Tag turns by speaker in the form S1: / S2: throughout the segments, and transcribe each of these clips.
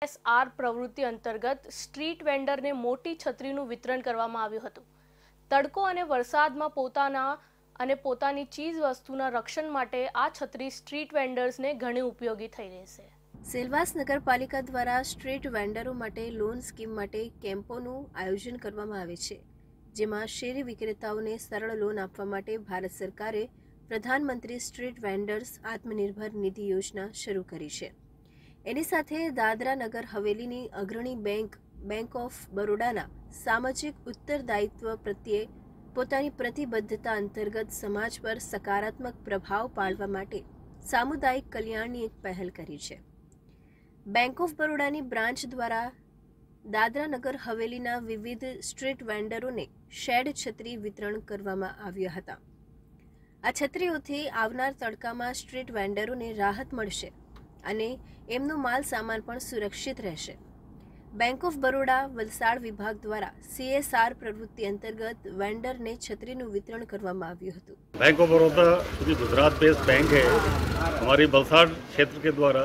S1: CSR પ્રવૃત્તિ અંતર્ગત street વેન્ડરને મોટી છત્રીનું વિતરણ કરવામાં આવ્યું હતું। તડકો અને વરસાદમાં પોતાની ચીજ વસ્તુના રક્ષણ માટે આ છત્રી સ્ટ્રીટ વેન્ડર્સને ઘણી ઉપયોગી થઈ રહેશે।
S2: સેલવાસ નગરપાલિકા દ્વારા સ્ટ્રીટ વેન્ડરો માટે લોન સ્કીમ માટે કેમ્પોનું આયોજન કરવામાં આવે છે, જેમાં શેરી વિક્રેતાઓને સરળ લોન આપવા માટે ભારત સરકારે પ્રધાનમંત્રી સ્ટ્રીટ વેન્ડર્સ આત્મનિર્ભર નિધિ યોજના શરૂ કરી છે। એની સાથે દાદરા નગર હવેલીની અગ્રણી બેંક ઓફ બરોડાના સામાજિક ઉત્તરદાયિત્વ પ્રત્યે પોતાની પ્રતિબદ્ધતા અંતર્ગત સમાજ પર સકારાત્મક પ્રભાવ પાડવા માટે સામુદાયિક કલ્યાણની એક પહેલ કરી છે। બેંક ઓફ બરોડાની બ્રાન્ચ દ્વારા દાદરા નગર હવેલીના વિવિધ સ્ટ્રીટ વેન્ડરોને શેડ છત્રી વિતરણ કરવામાં આવ્યા હતા। આ છત્રીઓથી આવનાર તડકામાં સ્ટ્રીટ વેન્ડરોને રાહત મળશે અને એમનો માલ સામાન પણ સુરક્ષિત રહેશે। બેંક ઓફ બરોડા વલસાડ વિભાગ દ્વારા CSR પ્રવૃત્તિ અંતર્ગત વેન્ડરને છત્રીનું વિતરણ કરવામાં આવ્યું હતું।
S3: बैंक ऑफ बड़ौदा चूँकि गुजरात बेस्ड बैंक है, हमारी वलसाड़ क्षेत्र के द्वारा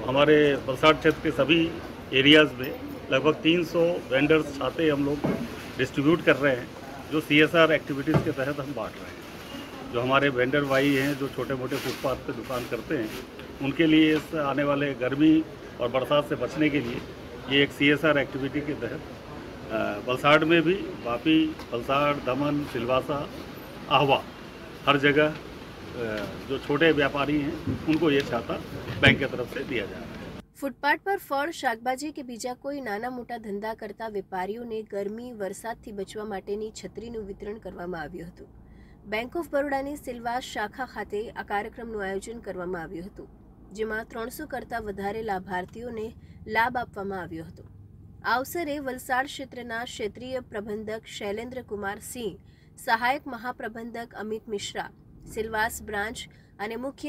S3: हमारे वलसाड़ क्षेत्र के सभी एरियाज़ में लगभग 300 वेंडर्स छाते हम लोग डिस्ट्रीब्यूट कर रहे हैं, जो CSR एक्टिविटीज़ के तहत हम बांट रहे हैं। जो हमारे वेंडर भाई हैं जो छोटे मोटे फुटपाथ पे दुकान करते हैं, उनके लिए इस आने वाले गर्मी और बरसात से बचने के लिए ये एक CSR एक्टिविटी के तहत वलसाड़ में भी, वापी, वलसाड़, दमन, सिलवासा, आहवा, हर जगह जो छोटे व्यापारी हैं उनको ये छाता बैंक की तरफ से दिया जा रहा है।
S2: ફૂટપાથ પર ફળ, શાકભાજી કે બીજા કોઈ નાના મોટા ધંધા કરતા વેપારીઓને ગરમી, વરસાદથી બચવા માટેની છત્રીનું વિતરણ કરવામાં આવ્યું હતું। બેંક ઓફ બરોડાની સિલવાસ શાખા ખાતે આ કાર્યક્રમનું આયોજન કરવામાં આવ્યું હતું, જેમાં 300 કરતાં વધારે લાભાર્થીઓને લાભ આપવામાં આવ્યો હતો। આ અવસરે વલસાડ ક્ષેત્રના ક્ષેત્રીય પ્રબંધક શૈલેન્દ્ર કુમાર સિંહ, સહાયક મહાપ્રબંધક અમિત મિશ્રા, સિલવાસ બ્રાન્ચ અને મુખ્ય